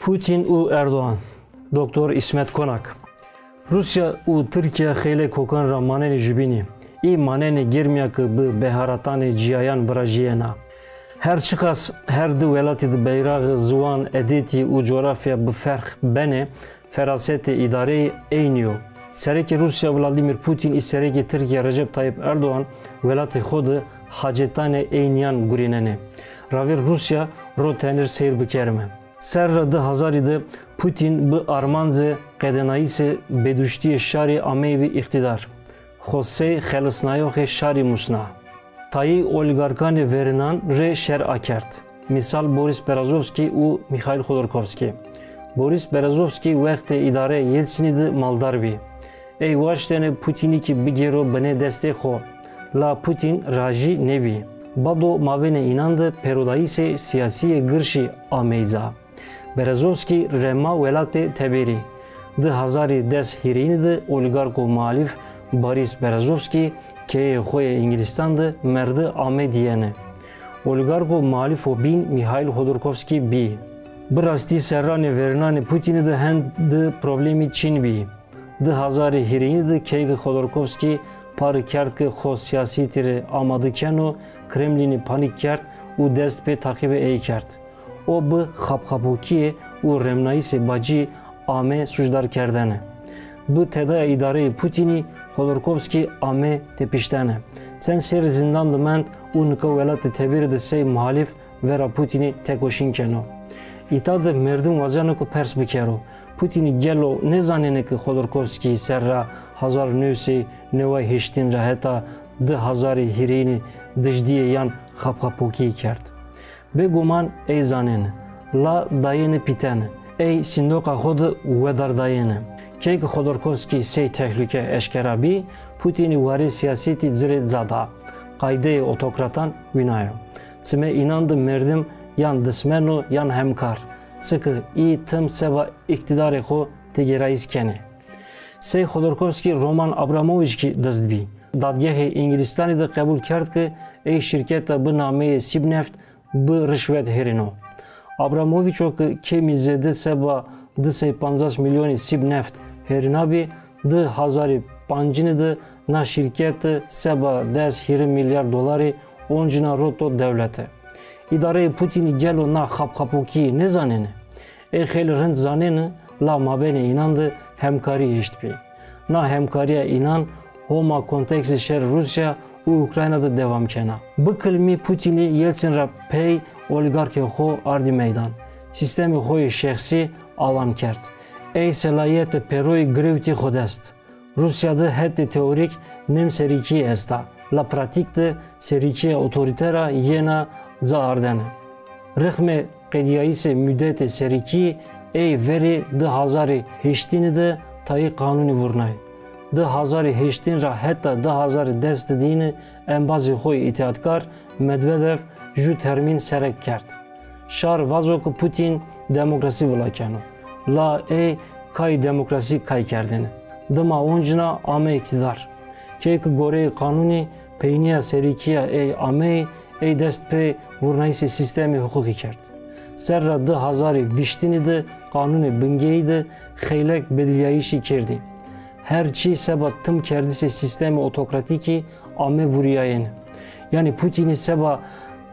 Putin û Erdoğan. Doktor İsmet Konak. Rusya û Tirkiye xêlê kokan ra manenê ji bînî. Ê manenê germiyek bi beharatanê ciyayan birajiyena. Her çiqas her du welatê di beyrağı ziwan edêtî û coğrafya bi ferx benê ferasetê îdareyê eyniyo. Sereke Rusya Vladimir Putin î sereke Tirkiye Recep Tayyip Erdoğan welatê xwe di hacetanê eyniyan gurînene. Ravêr Rusya ro tenir seyr bikerime. Ser 2000 Putin bi armanzê qedenayîsê bêduştiyê şarê Ameyê bi iqtidar. Xosey xelisnayoxê şarê Musna. Tayî oligarkanê verinan rê şer'a kert. Misal Boris Berezovskî û Mikhail Khodorkovskî. Boris Berezovskî wextê îdareyê Yeltsinî di maldar bî. Ey waş tene Putinîkî bigêro binê destê xwe. La Putin rajî nebî. Bado mavênê înan di perodayîsê siyasiyê girşî Ameyza. Berezovskî rema welatê Teberî. 2010 hîrînî di oligark û muhalîf Boris Berezovskî keyê xwe yê Ingîlistan di merdi Amê diyene. Oligark û muhalîf û bîn Mikhail Khodorkovskî bî. Bi rastî serranê verinanê Putinê di hend di problemî Çîn bî. 2000 hîrînî di keyê Khodorkovskî parı kert ki xwe siyasî tirê amadîken û Kremlînê panîk kert û dest pê taqîbê ey kert. O bi xapxapokiyê û remnayîsê bacî Amê suçdar kerdene. Bi tedaya îdareyê Putinî Khodorkovskî Amê tepîştene. Çend sêr zindan dimend û nika welatê Teberê di sey muhalîf vera Putinî tekoşîn keno. Îta di merdim waziyano ku pers bikero. Putinî gelo nezanene ki Khodorkovskî serra 1900 neway hiştîn ra heta 2000 hîrînî dijdiyê yan xapxapokiyê kert. Bêguman ey zanene. La dayêne pîtene. Ey sindoqa xwe di wedardayêne. Keyk Khodorkovskî sey tehlike eşkera bî, Putinî warê siyasîtî zirê zada. Qaydeyê otokratan wînayo. Çime înan di merdim yan dismeno yan hemkar. Sıkı iyi tım seba iktidarê xwe têgerayîz kene. Sey Khodorkovskî Roman Abramovichkî dest bî. Dadgehê Ingîlistanê de qebûl kert ki ey şirketa bi nameyê Sibneft bi rişvet herîno. Abramovicho ki kemî zêde seba 250 milyonê Sibneft herîna bî 2005 de na şirket seba 10-20 milyar dolarê oncina roto devlete. İdareyê Putinî gelo na xapxapokiyê nezanene. Ê xêlî rind zanene la mabênê înan de hemkarî hişt bî. Na hemkariya înan homa konteksê şer Rusya û Ukrayna de devam kena. Bi kilmî Putinî Yeltsin ra pey oligarkê xwe ardî meydan. Sistemê xwe yê şexsî avan kert. Ey selayetê peroyê girêvtî xwe dest. Rusya de hetê teorîk nim serîkiyê esta. La pratik de serîkiya otorîtera yena za ardene. Rixmê qediyayîsê müddetê serîkî ey verê 2008 de tayî qanûnî vurnayê. 2008 ra heta 2010 dînê embazê xwe îtihatkar Medvedev ji termîn serek kert. Şar vazo ku Putin demokrasî vila keno. La ey kayî demokrasî kay kerdine. Dima oncina Amê iktidar. Kê ki goreyê qanûnî peyniya serîkiya ey Ameyê ey dest pê vurnayîsê sistemê hukukî kert. Serra 2020 de qanûnê bingehî de xeylek bedilyayîşî kerdî. Her çî seba tim kerdîsê sistemê otokratîkî Amê vuriyayene. Yani Putinî seba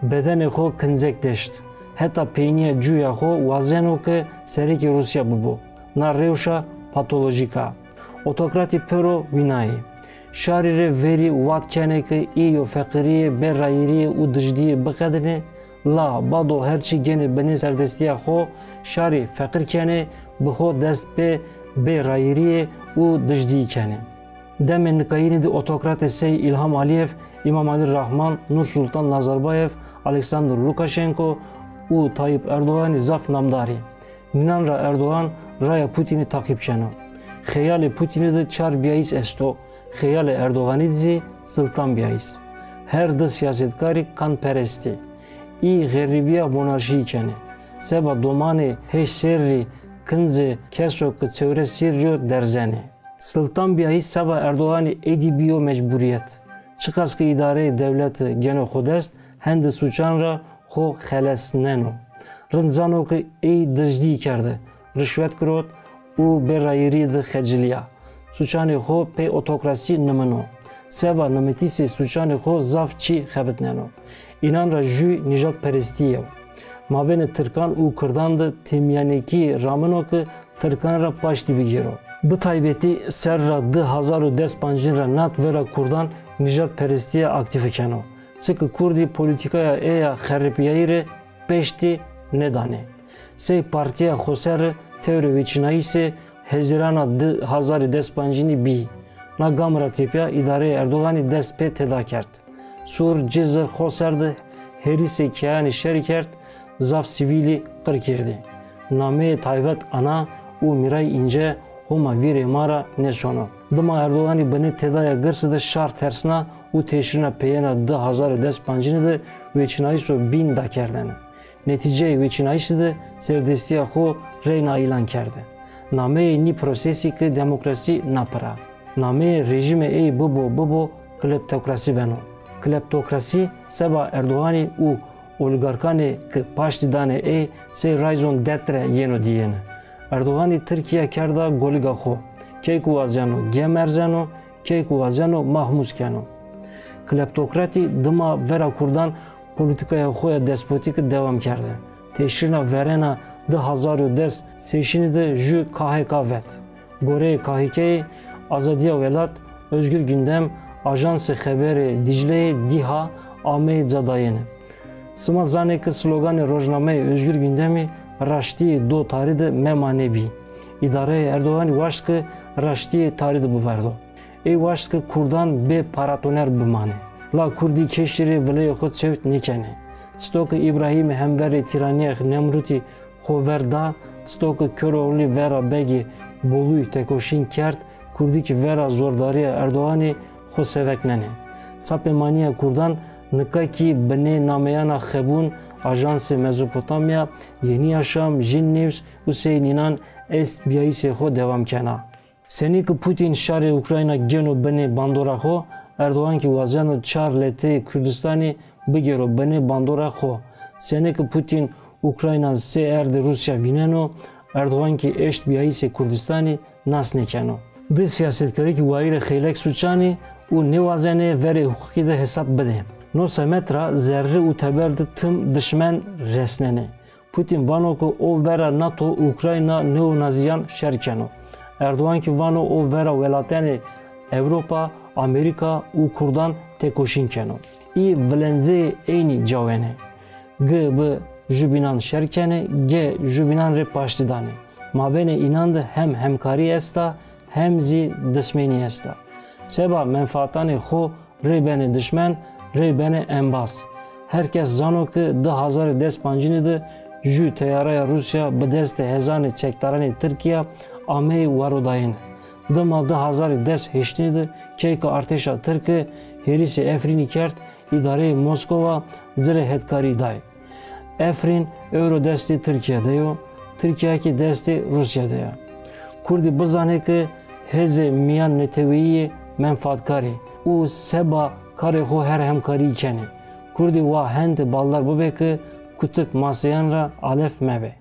bedenê xwe kinzek deşt. Heta peyniya cuya xwe wazeno ki sereke Rusya bibû. Na rewşa patolojîka. Otokratî pero wînayê. Şarî re verî wat kene ki îyo feqiriyê, berayîriyê û dijdiyê biqedine, la bado herçî gene binê serdestiya xwe şarî feqir kene, bi xwe dest pê berayîriyê û dijdiyê kene. Demê nikayînê di otokratê sey İlham Aliyev, İmamali Rahman, Nursultan Nazarbayev, Alexander Lukashenko û Tayyip Erdoğanî zaf namdarî. Minan ra Erdoğan raya Putinî takip keno. Xeyalê Putinî de çar biyayîs esto. Xeyalê Erdoğanî dizî Sultan biyayîs. Her di siyasetkarî kanperestî. Î xerrîbiya monarşiyî kene. Seba domanê hêj serrî kinzê keso ki çewre Sîryo derzenê. Sultan biyayîs seba Erdoğanî êdî biyo mecburiyet. Çiqas ki îdareyê devletê geno xwe dest, hend di suçan ra xwe xeles neno. Rınzano ki ey dizdi kerdi. Rişvet kirot û berayirî di xeciliya. Suçanê xwe pê otokrasî nimino. Seba nimetîsê suçanê xwe zaf çî xebitneno. İnan ra jû nijadperestî ye. Mabênê Tirkan û Kurdan de têmiyanekî ramino ki Tirkan ra paştî bigêro. Bi taybetî ser ra 2015 ra nat vera Kurdan nijadperestiya aktif ikeno. Sıkı Kurdî polîtîkaya êya xerripiyayî re peştî nedane. Sê partiya Xweser tevre wêçinayîsê Hezirana 2015 bî. Na gamra têpiya îdareyê Erdoganî dest pê teda kerd. Sûr Cizr Xweser de herîsê keyanî şerî kerd, zaf sivîlî qir kirdî. Nameyê taybet ana û Miray İnce homa vî rêmara neşono. Dima Erdoganî binê tedaya girs de şar tersina û têşirina peyena 2015 de wêçinayîso bîn dakerdene. Neticeyê wêçinayîsê de serdestiya xwe reyna îlan kerde. Nameyê nî prosesî ki demokrasî napira. Nameyê rejimê ey bibo kleptokrasî beno. Kleptokrasî seba Erdoganî û oligarkanê ki paştî danê ey sê rayzon detre yeno diyene. Erdoganî Tirkiye kerda goliga xwe. Keyku wazeno gemerzeno, keyku wazeno mahmûz keno. Kleptokratî dima vera Kurdan polîtikaya xwe ya despotîk dewam kerde. Têşirina verena 2010 sêşînê de ji KHK vet. Goreyê KHK'yê Azadiya Welat, Özgür Gündem, Ajansê Xeberê Dicleyê dîha Ameyê Zedayê ne. Sima zanê ki sloganê rojnameyê Özgür Gündemê raştiyê do tarî de memane bî. İdareyê Erdoganî waşt ki raştiyê tarî de biverdo. Ê waşt ki Kurdan bê paratoner bimane. La Kurdî keşirê vileyê xwe çewt nekene. Stokê İbrahîmê hemverê tîraniya Nemrûtî xwe verda, stokê Köroğlî vera begê Bolûyî tekoşîn kerd, Kurdî vera zordariya Erdoganî xwe sevek nene. Çapê maniya Kurdan nikakî binê nameyana xebûn Ajansê Mezopotamya, Yeni Yaşam, Jin News û Seyên înan est biyayîsê xwe dewam kena. Senî ki Putin şarê Ukrayna geno binê bandora xwe, Erdogan ki wazeno çar letê Kurdistanê bigero binê bandora xwe. Senê ki Putin Ukrayna sê erdê Rusya vîneno, Erdogan ki eşt biyayîsê Kurdistanê nas nekeno. Di siyasetkarî ki wayîrê xêlek suçanî û nêwazenê verê hukukî de hesap bide. Nosa metra zerri û teber de tim dişmen resnene. Putin vano ku o vera NATO Ukrayna neonaziyan şerkeno. Erdogan ki vano o vera welatenê Avrupa, Amerika û Kurdan tekoşîn keno. Î vilenzeyê eynî cawene. G bi jibînan şerkene, G jibînan rê paştî dane. Mabênê înan de hem hemkarî esta, hem zî dismênî esta. Seba menfaatanê xwe rê bene dişmen, rê bene embas. Herkes zano ki 2015 de jû teyaraya Rusya bi destê hezanê çekdaranê Tirkiye Ameyê warodayên. Dima 2010 de keyka artêşa Tirkê herîsê Efrînî kerd, îdareyê Moskova zirê hedkarî day. Efrîn euro destê Tirkiye de yo, Tirkiyekî destê Rusya de ye. Kurdî bizane ki hêzê miyan netewîyê menfaatkarê û seba karê xwe her hemkarî kene. Kurdî wa hend baldar bibe ki kutik maseyan ra alef mebe.